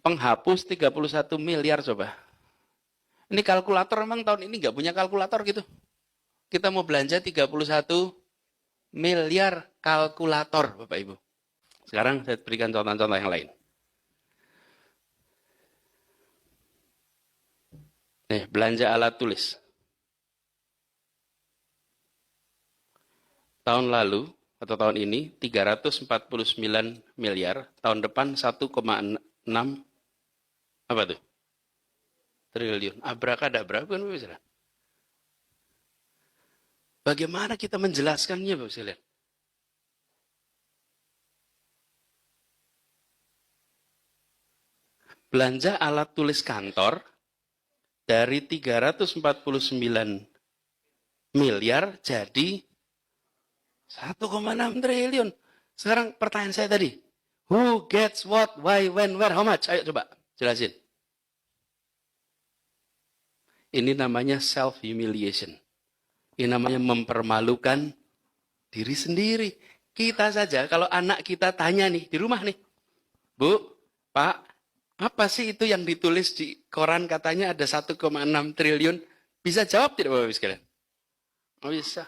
penghapus 31 miliar coba. Ini kalkulator memang tahun ini nggak punya kalkulator gitu. Kita mau belanja 31 miliar kalkulator, Bapak Ibu. Sekarang saya berikan contoh-contoh yang lain. Nih, belanja alat tulis. Tahun lalu, atau tahun ini, 349 miliar. Tahun depan 1,6 apa tuh? Triliun. Abrakadabra, bukan Bapak? Bagaimana kita menjelaskannya, Bapak sekalian? Belanja alat tulis kantor dari 349 miliar jadi 1,6 triliun. Sekarang pertanyaan saya tadi, who gets what, why, when, where, how much? Ayo coba jelasin. Ini namanya self-humiliation. Ini namanya mempermalukan diri sendiri. Kita saja, kalau anak kita tanya nih, di rumah nih, Bu, Pak, apa sih itu yang ditulis di koran katanya ada 1,6 triliun? Bisa jawab tidak Bapak-Ibu sekalian? Oh bisa.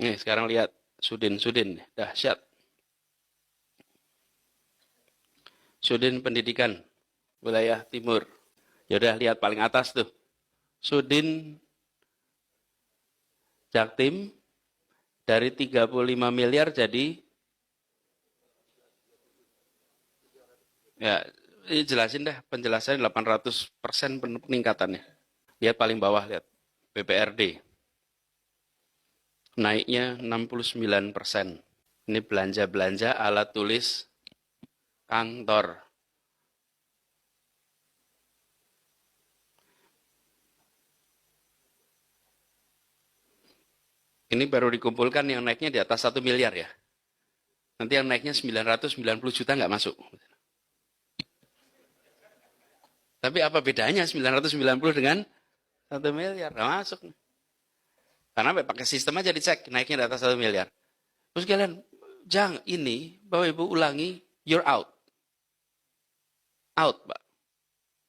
Nih sekarang lihat, Sudin, dahsyat. Sudin Pendidikan, wilayah timur. Yaudah lihat paling atas tuh. Sudin Jaktim dari 35 miliar jadi ya, ini jelasin deh penjelasannya 800% peningkatannya. Lihat paling bawah, lihat BPRD. Naiknya 69%. Ini belanja-belanja alat tulis kantor. Ini baru dikumpulkan yang naiknya di atas 1 miliar ya. Nanti yang naiknya 990 juta nggak masuk. Tapi apa bedanya 990 dengan 1 miliar? Nggak masuk. Karena pakai sistem aja dicek, naiknya di atas 1 miliar. Terus kalian, jangan ini, Bapak Ibu ulangi, you're out. Out, Pak.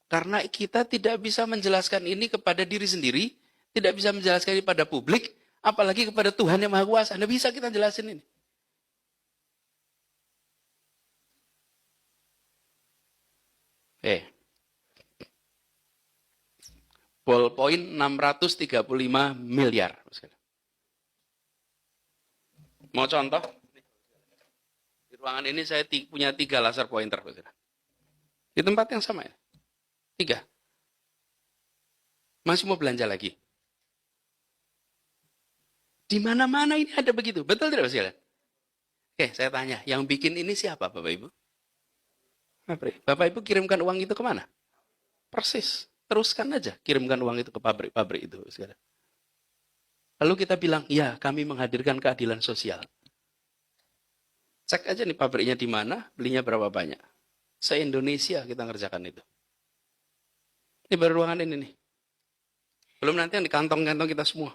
Karena kita tidak bisa menjelaskan ini kepada diri sendiri, tidak bisa menjelaskan ini pada publik, apalagi kepada Tuhan yang Maha Kuasa. Anda bisa kita jelasin ini. Ballpoint 635 miliar. Mau contoh? Di ruangan ini saya punya 3 laser pointer. Di tempat yang sama ya. 3. Masih mau belanja lagi? Di mana-mana ini ada begitu. Betul tidak Mas? Oke, saya tanya. Yang bikin ini siapa Bapak Ibu? Bapak Ibu kirimkan uang itu kemana? Persis. Teruskan aja. Kirimkan uang itu ke pabrik-pabrik itu. Lalu kita bilang, ya kami menghadirkan keadilan sosial. Cek aja nih pabriknya di mana, belinya berapa banyak. Se-Indonesia kita ngerjakan itu. Ini baru ruangan ini nih. Belum nanti yang di kantong-kantong kita semua.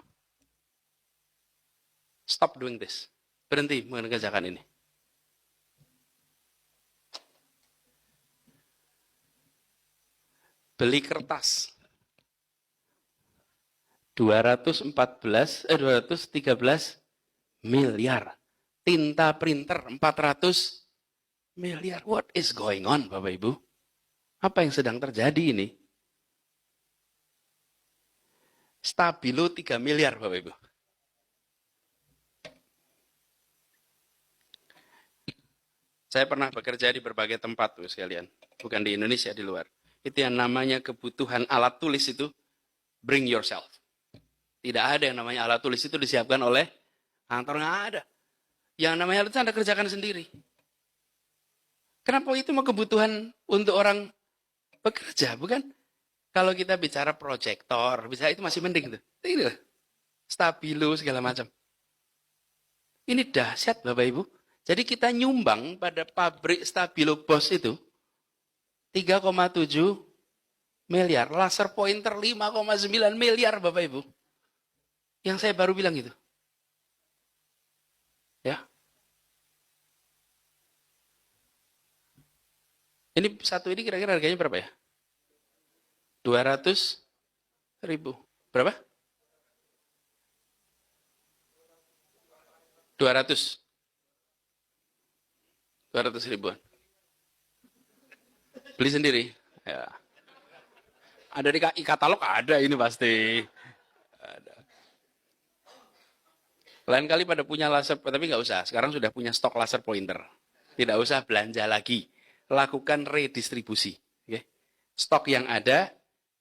Stop doing this. Berhenti mengerjakan ini. Beli kertas. 213 miliar. Tinta printer 400 miliar. What is going on, Bapak Ibu? Apa yang sedang terjadi ini? Stabilo 3 miliar, Bapak Ibu. Saya pernah bekerja di berbagai tempat tuh sekalian. Bukan di Indonesia, di luar. Itu yang namanya kebutuhan alat tulis itu, bring yourself. Tidak ada yang namanya alat tulis itu disiapkan oleh kantor, nggak ada. Yang namanya alat tulis Anda kerjakan sendiri. Kenapa itu mau kebutuhan untuk orang bekerja, bukan? Kalau kita bicara proyektor, bisa itu masih mending tuh. Ini loh, stabilo segala macam. Ini dahsyat Bapak Ibu. Jadi kita nyumbang pada pabrik Stabilo Bos itu 3,7 miliar. Laser pointer 5,9 miliar Bapak Ibu. Yang saya baru bilang itu. Ya. Ini satu ini kira-kira harganya berapa ya? 200.000. Berapa? 200. 200 ribuan. Beli sendiri. Ya. Ada di katalog, ada ini pasti. Ada. Lain kali pada punya laser, tapi nggak usah. Sekarang sudah punya stok laser pointer. Tidak usah belanja lagi. Lakukan redistribusi. Okay? Stok yang ada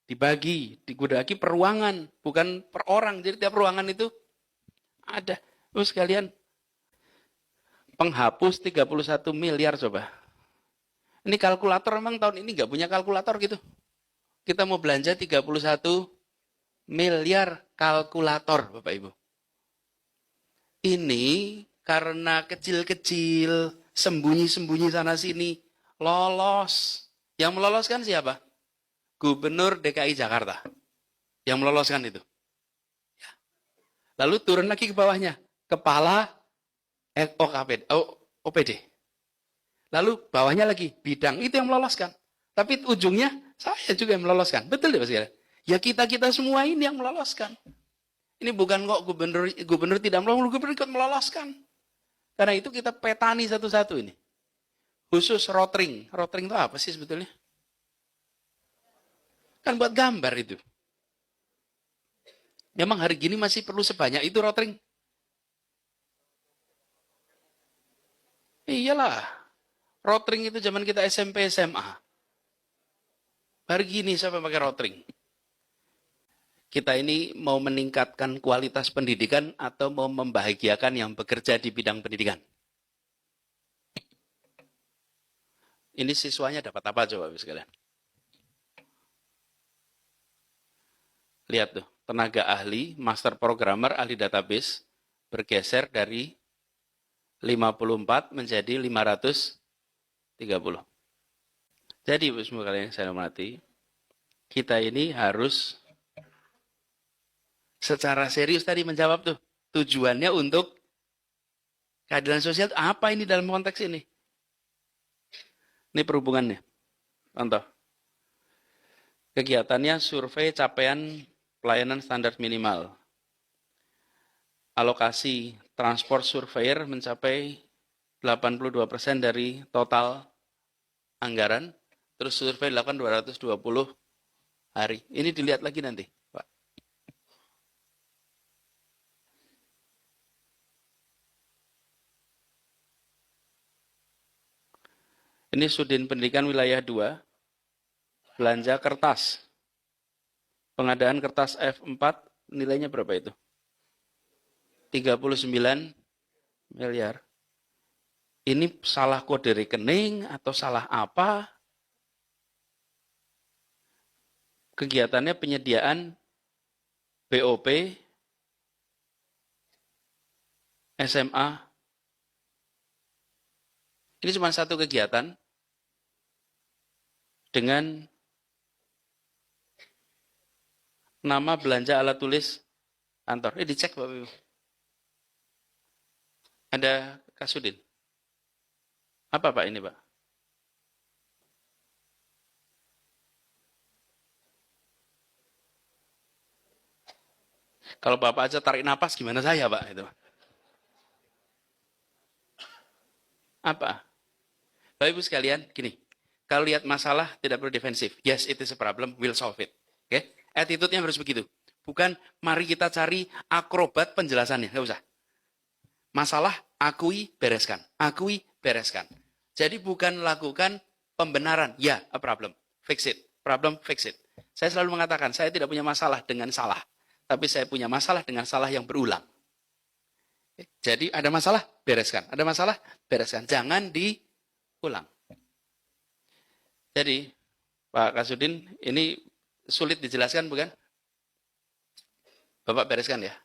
dibagi, digudagi per ruangan, bukan per orang. Jadi tiap ruangan itu ada. Terus kalian penghapus 31 miliar coba. Ini kalkulator memang tahun ini nggak punya kalkulator gitu. Kita mau belanja 31 miliar kalkulator, Bapak Ibu. Ini karena kecil-kecil, sembunyi-sembunyi sana sini, lolos. Yang meloloskan siapa? Gubernur DKI Jakarta. Yang meloloskan itu. Lalu turun lagi ke bawahnya. Kepala OPD. Lalu bawahnya lagi, bidang itu yang meloloskan. Tapi ujungnya, saya juga yang meloloskan. Betul ya, Mas Gila? Ya kita-kita semua ini yang meloloskan. Ini bukan kok gubernur tidak meloloskan, gubernur ikut meloloskan. Karena itu kita petani satu-satu ini. Khusus rotring. Rotring itu apa sih sebetulnya? Kan buat gambar itu. Memang hari gini masih perlu sebanyak itu rotring? Iyalah. Rotring itu zaman kita SMP, SMA. Hari gini siapa pakai rotring? Kita ini mau meningkatkan kualitas pendidikan atau mau membahagiakan yang bekerja di bidang pendidikan? Ini siswanya dapat apa coba sekalian? Lihat tuh, tenaga ahli, master programmer, ahli database bergeser dari 54 menjadi 530. Jadi, Ibu semua kalian yang saya hormati, kita ini harus secara serius tadi menjawab tuh. Tujuannya untuk keadilan sosial apa ini dalam konteks ini? Ini perhubungannya. Contoh. Kegiatannya survei capaian pelayanan standar minimal. Alokasi transport surveyor mencapai 82% dari total anggaran. Terus survei dilakukan 220 hari. Ini dilihat lagi nanti, Pak. Ini Sudin Pendidikan Wilayah 2, belanja kertas. Pengadaan kertas F4, nilainya berapa itu? 39 miliar. Ini salah kode rekening atau salah apa? Kegiatannya penyediaan BOP, SMA. Ini cuma satu kegiatan dengan nama belanja alat tulis kantor. Dicek Bapak Ibu. Ada Kasudin. Apa Pak ini Pak? Kalau Bapak aja tarik napas gimana saya Pak? Itu. Apa? Bapak Ibu sekalian, gini. Kalau lihat masalah tidak perlu defensif. Yes, it is a problem, we'll solve it. Oke? Okay? Attitude-nya harus begitu. Bukan mari kita cari akrobat penjelasannya, nggak usah. Masalah akui, bereskan. Akui, bereskan. Jadi bukan lakukan pembenaran. Ya, a problem. Fix it. Problem, fix it. Saya selalu mengatakan, saya tidak punya masalah dengan salah. Tapi saya punya masalah dengan salah yang berulang. Jadi ada masalah, bereskan. Ada masalah, bereskan. Jangan diulang. Jadi, Pak Kasudin, ini sulit dijelaskan bukan? Bapak bereskan ya?